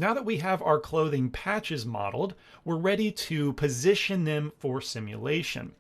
Now that we have our clothing patches modeled, we're ready to position them for simulation.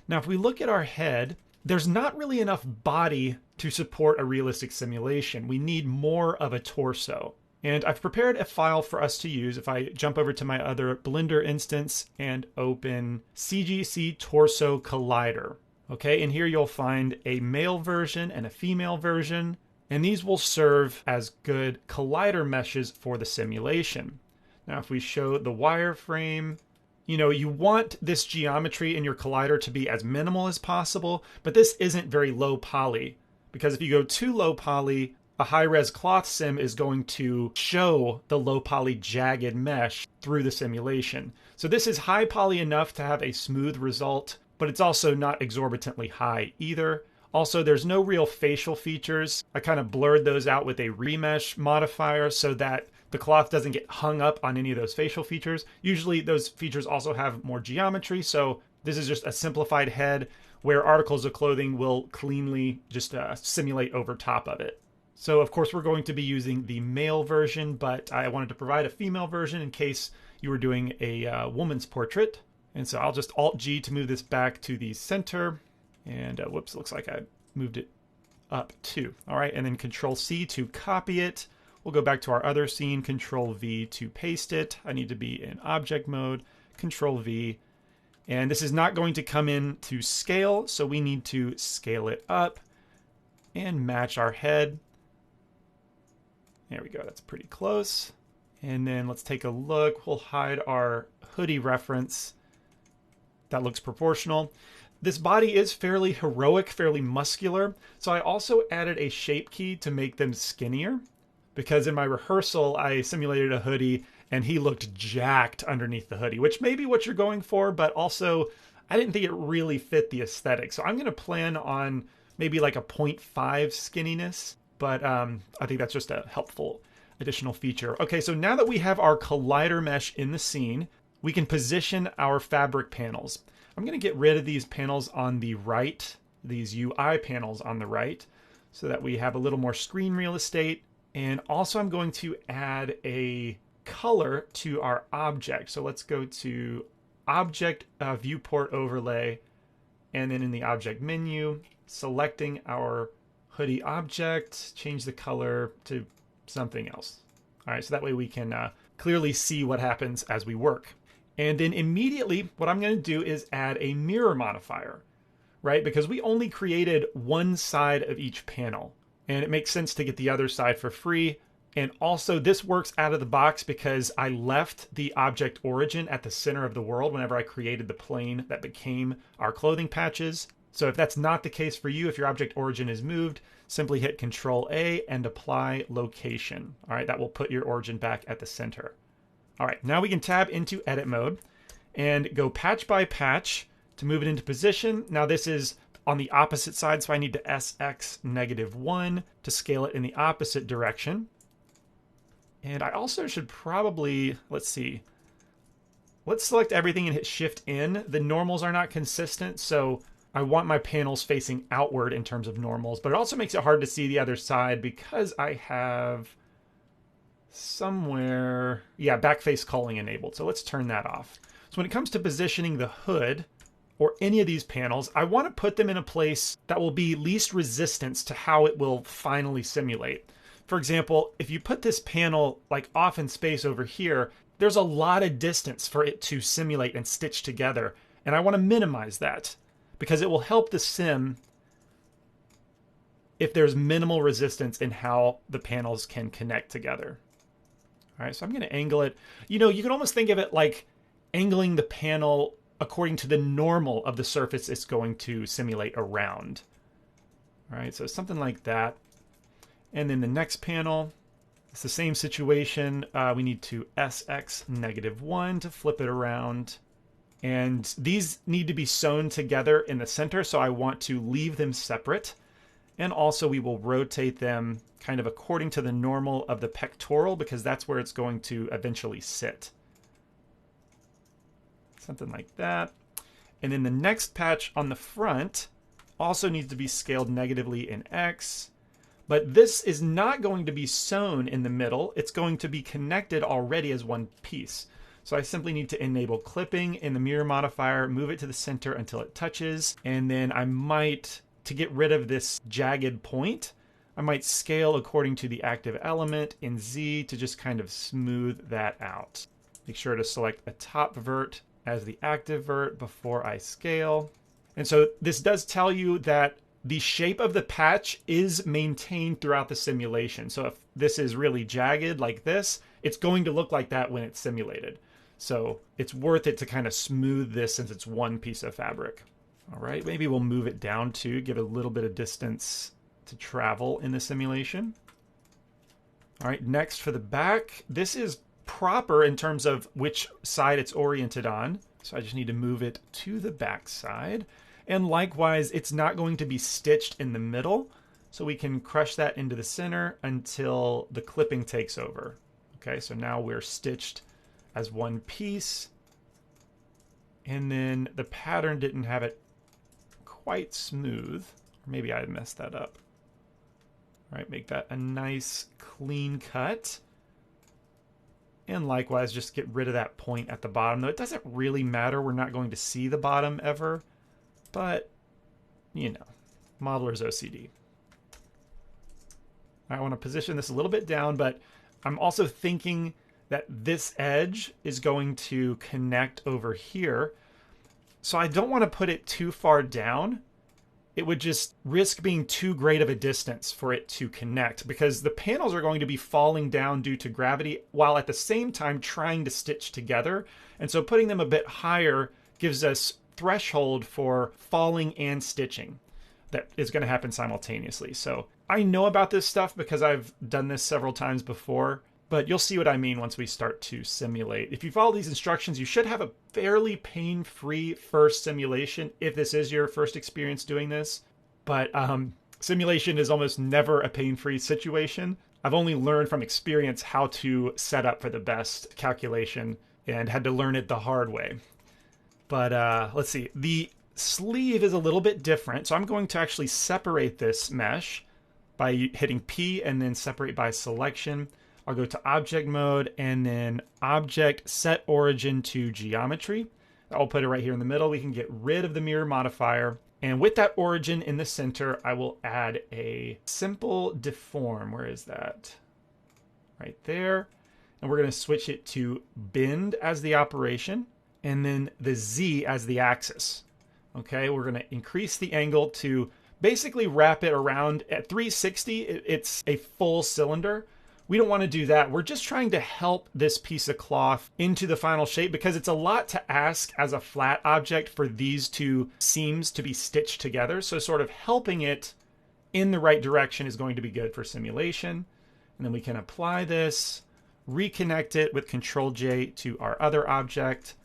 Now, if we look at our head, there's not really enough body to support a realistic simulation. We need more of a torso. And I've prepared a file for us to use. If I jump over to my other Blender instance and open CGC Torso Collider. Okay, and here you'll find a male version and a female version. And these will serve as good collider meshes for the simulation. Now, if we show the wireframe, you want this geometry in your collider to be as minimal as possible, but this isn't very low poly, because if you go too low poly, a high-res cloth sim is going to show the low poly jagged mesh through the simulation. So this is high poly enough to have a smooth result, but it's also not exorbitantly high either. Also, there's no real facial features. I kind of blurred those out with a remesh modifier so that the cloth doesn't get hung up on any of those facial features. Usually those features also have more geometry, so this is just a simplified head where articles of clothing will cleanly just simulate over top of it. So of course we're going to be using the male version, but I wanted to provide a female version in case you were doing a woman's portrait. And so I'll just Alt-G to move this back to the center. And whoops, looks like I moved it up too. All right, and then Control-C to copy it. We'll go back to our other scene, Control-V to paste it. I need to be in object mode, Control-V. And this is not going to come in to scale, so we need to scale it up and match our head. There we go, that's pretty close. And then let's take a look. We'll hide our hoodie reference. That looks proportional. This body is fairly heroic, fairly muscular, so I also added a shape key to make them skinnier, because in my rehearsal I simulated a hoodie and he looked jacked underneath the hoodie, which may be what you're going for, but also I didn't think it really fit the aesthetic. So I'm going to plan on maybe like a 0.5 skinniness, but I think that's just a helpful additional feature. Okay, so now that we have our collider mesh in the scene, we can position our fabric panels. I'm going to get rid of these panels on the right, these UI panels on the right, so that we have a little more screen real estate. And also I'm going to add a color to our object. So let's go to Object Viewport Overlay, and then in the Object menu, selecting our hoodie object, change the color to something else. All right, so that way we can clearly see what happens as we work. And then immediately what I'm going to do is add a mirror modifier, right? Because we only created one side of each panel, and it makes sense to get the other side for free. And also this works out of the box because I left the object origin at the center of the world whenever I created the plane that became our clothing patches. So if that's not the case for you, if your object origin is moved, simply hit Control-A and apply location. All right, that will put your origin back at the center. All right, now we can tab into edit mode and go patch by patch to move it into position. Now this is on the opposite side, so I need to SX -1 to scale it in the opposite direction. And I also should probably, let's see, let's select everything and hit Shift N. The normals are not consistent, so I want my panels facing outward in terms of normals, but it also makes it hard to see the other side because I have somewhere, yeah, backface culling enabled. So let's turn that off. So when it comes to positioning the hood or any of these panels, I want to put them in a place that will be least resistance to how it will finally simulate. For example, if you put this panel like off in space over here, there's a lot of distance for it to simulate and stitch together. And I want to minimize that because it will help the sim if there's minimal resistance in how the panels can connect together. All right, so I'm going to angle it. You know, you can almost think of it like angling the panel according to the normal of the surface it's going to simulate around. All right, so something like that. And then the next panel, it's the same situation. We need to SX -1 to flip it around. And these need to be sewn together in the center, so I want to leave them separate. And also we will rotate them kind of according to the normal of the pectoral because that's where it's going to eventually sit. Something like that. And then the next patch on the front also needs to be scaled negatively in X. But this is not going to be sewn in the middle. It's going to be connected already as one piece. So I simply need to enable clipping in the mirror modifier, move it to the center until it touches, and then I might, to get rid of this jagged point, I might scale according to the active element in Z to just kind of smooth that out. Make sure to select a top vert as the active vert before I scale. And so this does tell you that the shape of the patch is maintained throughout the simulation. So if this is really jagged like this, it's going to look like that when it's simulated. So it's worth it to kind of smooth this since it's one piece of fabric. All right, maybe we'll move it down to give it a little bit of distance to travel in the simulation. All right, next for the back, this is proper in terms of which side it's oriented on. So I just need to move it to the back side. And likewise, it's not going to be stitched in the middle. So we can crush that into the center until the clipping takes over. Okay, so now we're stitched as one piece. And then the pattern didn't have it quite smooth. Or maybe I messed that up. All right, make that a nice clean cut. And likewise, just get rid of that point at the bottom. Though it doesn't really matter. We're not going to see the bottom ever. But, you know, modeler's OCD. I want to position this a little bit down, but I'm also thinking that this edge is going to connect over here. So I don't want to put it too far down. It would just risk being too great of a distance for it to connect because the panels are going to be falling down due to gravity while at the same time trying to stitch together. And so putting them a bit higher gives us threshold for falling and stitching that is going to happen simultaneously. So I know about this stuff because I've done this several times before, but you'll see what I mean once we start to simulate. If you follow these instructions, you should have a fairly pain-free first simulation if this is your first experience doing this. But simulation is almost never a pain-free situation. I've only learned from experience how to set up for the best calculation and had to learn it the hard way. But let's see, the sleeve is a little bit different. So I'm going to actually separate this mesh by hitting P and then separate by selection. I'll go to object mode and then object set origin to geometry. I'll put it right here in the middle. We can get rid of the mirror modifier. And with that origin in the center, I will add a simple deform. Where is that? Right there. And we're going to switch it to bend as the operation and then the Z as the axis. Okay, we're going to increase the angle to basically wrap it around at 360. It's a full cylinder. We don't want to do that. We're just trying to help this piece of cloth into the final shape because it's a lot to ask as a flat object for these two seams to be stitched together. So sort of helping it in the right direction is going to be good for simulation. And then we can apply this, reconnect it with Control J to our other object.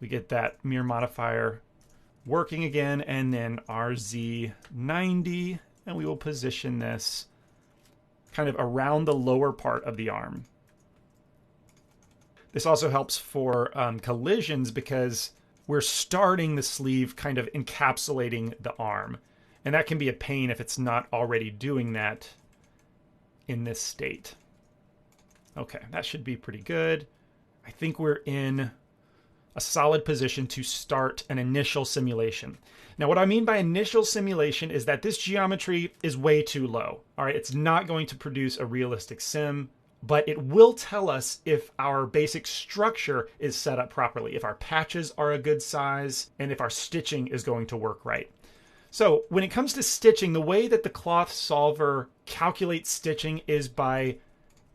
We get that mirror modifier working again, and then RZ90, and we will position this kind of around the lower part of the arm. This also helps for collisions because we're starting the sleeve kind of encapsulating the arm. And that can be a pain if it's not already doing that in this state. Okay, that should be pretty good. I think we're in a solid position to start an initial simulation. Now, what I mean by initial simulation is that this geometry is way too low. All right, it's not going to produce a realistic sim, but it will tell us if our basic structure is set up properly, if our patches are a good size, and if our stitching is going to work right. So when it comes to stitching, the way that the cloth solver calculates stitching is by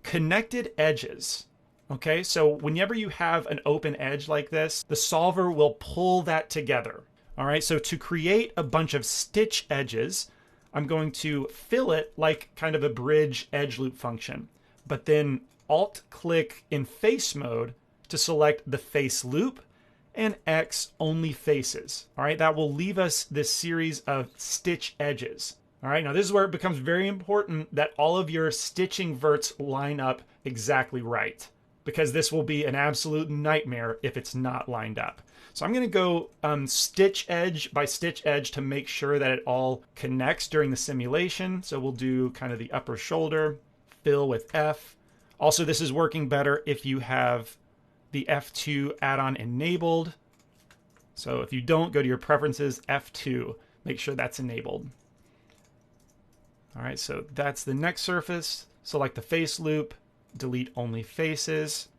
connected edges. Okay, so whenever you have an open edge like this, the solver will pull that together. All right, so to create a bunch of stitch edges, I'm going to fill it like kind of a bridge edge loop function, but then Alt-click in face mode to select the face loop and X only faces. All right, that will leave us this series of stitch edges. All right, now this is where it becomes very important that all of your stitching verts line up exactly right. because this will be an absolute nightmare if it's not lined up. So I'm going to go stitch edge by stitch edge to make sure that it all connects during the simulation. So we'll do kind of the upper shoulder, fill with F. Also, this is working better if you have the F2 add-on enabled. So if you don't, go to your preferences, F2, make sure that's enabled. All right, so that's the next surface. Select the face loop, delete only faces.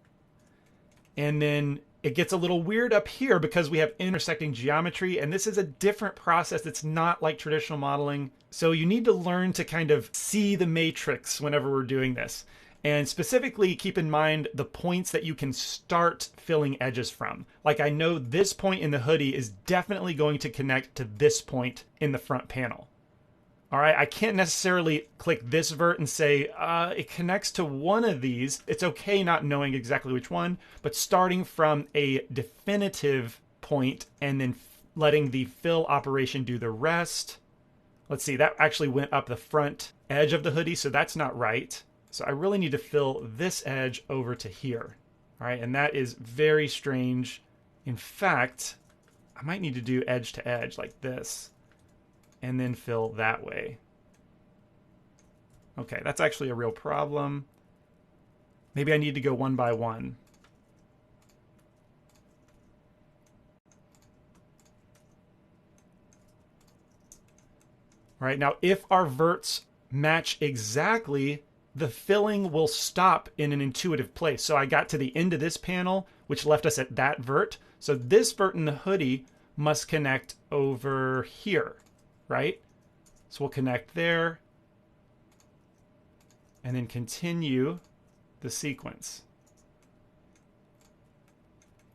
And then it gets a little weird up here because we have intersecting geometry, and this is a different process. It's not like traditional modeling. So you need to learn to kind of see the matrix whenever we're doing this. And specifically keep in mind the points that you can start filling edges from. Like I know this point in the hoodie is definitely going to connect to this point in the front panel. All right, I can't necessarily click this vert and say it connects to one of these. It's okay not knowing exactly which one, but starting from a definitive point and then letting the fill operation do the rest. Let's see, that actually went up the front edge of the hoodie, so that's not right. So I really need to fill this edge over to here. All right, and that is very strange. In fact, I might need to do edge to edge like this, and then fill that way. Okay, that's actually a real problem. Maybe I need to go one by one. All right, now if our verts match exactly, the filling will stop in an intuitive place. So I got to the end of this panel, which left us at that vert. So this vert in the hoodie must connect over here. Right? So we'll connect there and then continue the sequence.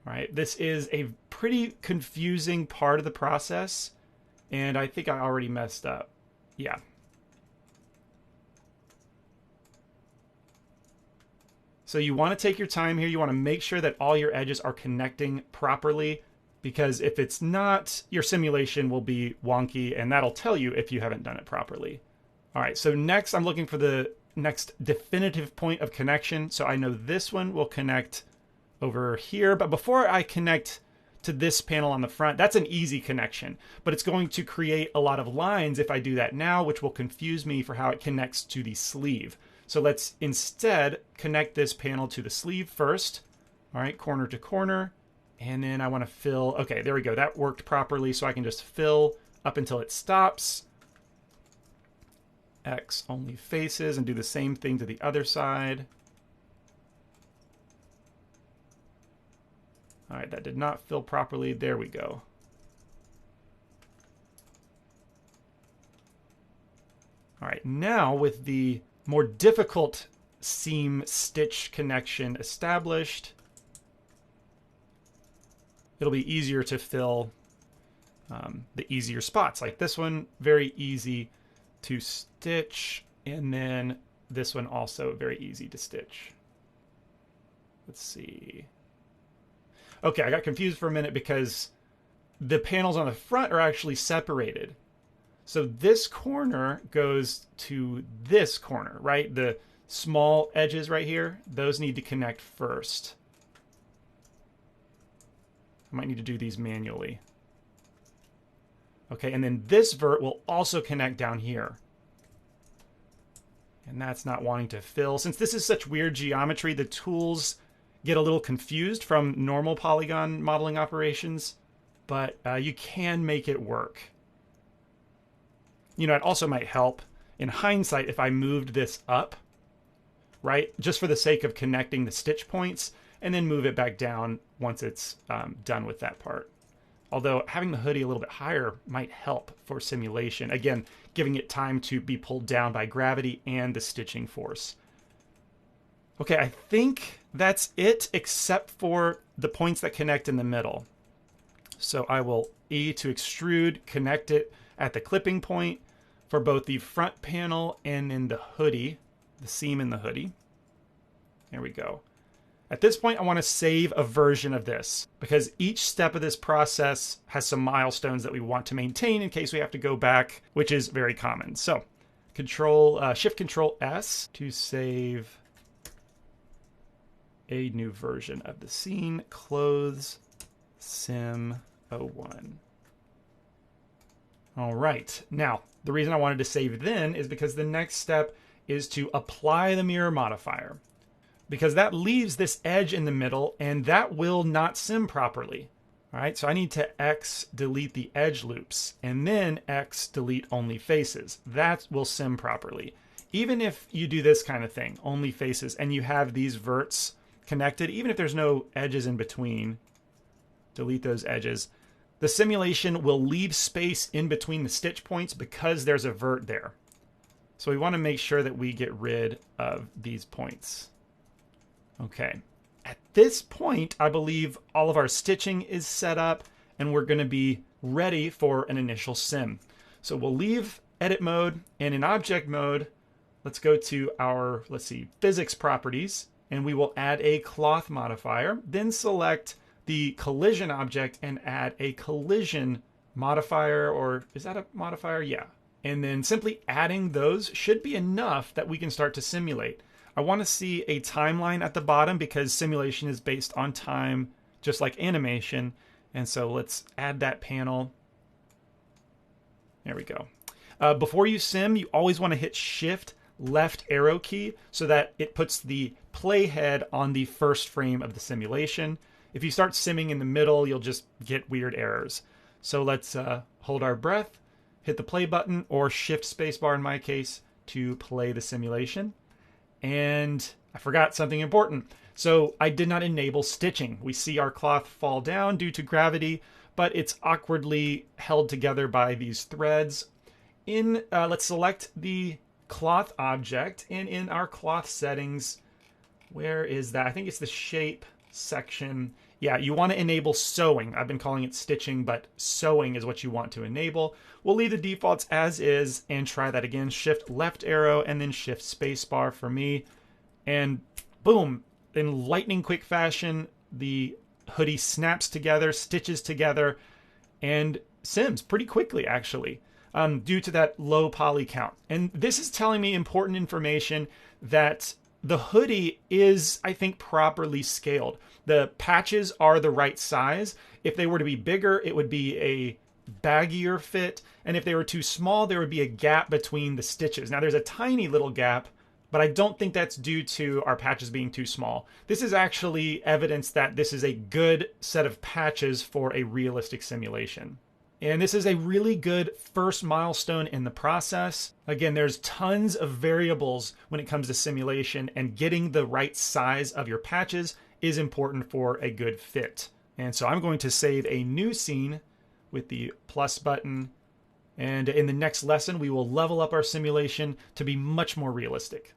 All right, this is a pretty confusing part of the process, and I think I already messed up. Yeah. So you want to take your time here. You want to make sure that all your edges are connecting properly, because if it's not, your simulation will be wonky, and that'll tell you if you haven't done it properly. All right, so next I'm looking for the next definitive point of connection. So I know this one will connect over here, but before I connect to this panel on the front, that's an easy connection, but it's going to create a lot of lines if I do that now, which will confuse me for how it connects to the sleeve. So let's instead connect this panel to the sleeve first. All right, corner to corner. And then I want to fill, okay, there we go. That worked properly. So I can just fill up until it stops. X only faces, and do the same thing to the other side. All right, that did not fill properly. There we go. All right, now with the more difficult seam stitch connection established, it'll be easier to fill the easier spots. Like this one, very easy to stitch, and then this one also very easy to stitch. Let's see. Okay, I got confused for a minute because the panels on the front are actually separated. So this corner goes to this corner, right? The small edges right here, those need to connect first. I might need to do these manually. Okay, and then this vert will also connect down here. And that's not wanting to fill. Since this is such weird geometry, the tools get a little confused from normal polygon modeling operations, but you can make it work. You know, it also might help in hindsight if I moved this up, right? Just for the sake of connecting the stitch points, and then move it back down once it's done with that part. Although having the hoodie a little bit higher might help for simulation. Again, giving it time to be pulled down by gravity and the stitching force. Okay, I think that's it except for the points that connect in the middle. So I will E to extrude, connect it at the clipping point for both the front panel and in the hoodie, the seam in the hoodie. There we go. At this point, I want to save a version of this because each step of this process has some milestones that we want to maintain in case we have to go back, which is very common. So Shift Control S to save a new version of the scene, clothes sim01. All right, now the reason I wanted to save then is because the next step is to apply the mirror modifier, because that leaves this edge in the middle and that will not sim properly. All right, so I need to X delete the edge loops and then X delete only faces. That will sim properly. Even if you do this kind of thing, only faces, and you have these verts connected, even if there's no edges in between, delete those edges, the simulation will leave space in between the stitch points because there's a vert there. So we want to make sure that we get rid of these points. Okay. At this point, I believe all of our stitching is set up and we're going to be ready for an initial sim. So we'll leave edit mode, and in object mode, let's go to our, physics properties, and we will add a cloth modifier, then select the collision object and add a collision modifier, or is that a modifier? Yeah. And then simply adding those should be enough that we can start to simulate. I want to see a timeline at the bottom because simulation is based on time, just like animation. And so let's add that panel. There we go. Before you sim, you always want to hit Shift left arrow key so that it puts the playhead on the first frame of the simulation. If you start simming in the middle, you'll just get weird errors. So let's hold our breath, hit the play button, or Shift spacebar in my case to play the simulation. And I forgot something important. So I did not enable stitching. We see our cloth fall down due to gravity, but it's awkwardly held together by these threads. Let's select the cloth object, and in our cloth settings, where is that? I think it's the shape section. Yeah, you want to enable sewing. I've been calling it stitching, but sewing is what you want to enable. We'll leave the defaults as is and try that again. Shift left arrow and then Shift spacebar for me. And boom, in lightning quick fashion, the hoodie snaps together, stitches together, and sims pretty quickly actually, due to that low poly count. And this is telling me important information that the hoodie is, I think, properly scaled. The patches are the right size. If they were to be bigger, it would be a baggier fit. And if they were too small, there would be a gap between the stitches. Now, there's a tiny little gap, but I don't think that's due to our patches being too small. This is actually evidence that this is a good set of patches for a realistic simulation. And this is a really good first milestone in the process. Again, there's tons of variables when it comes to simulation, and getting the right size of your patches is important for a good fit. And so I'm going to save a new scene with the plus button. And in the next lesson, we will level up our simulation to be much more realistic.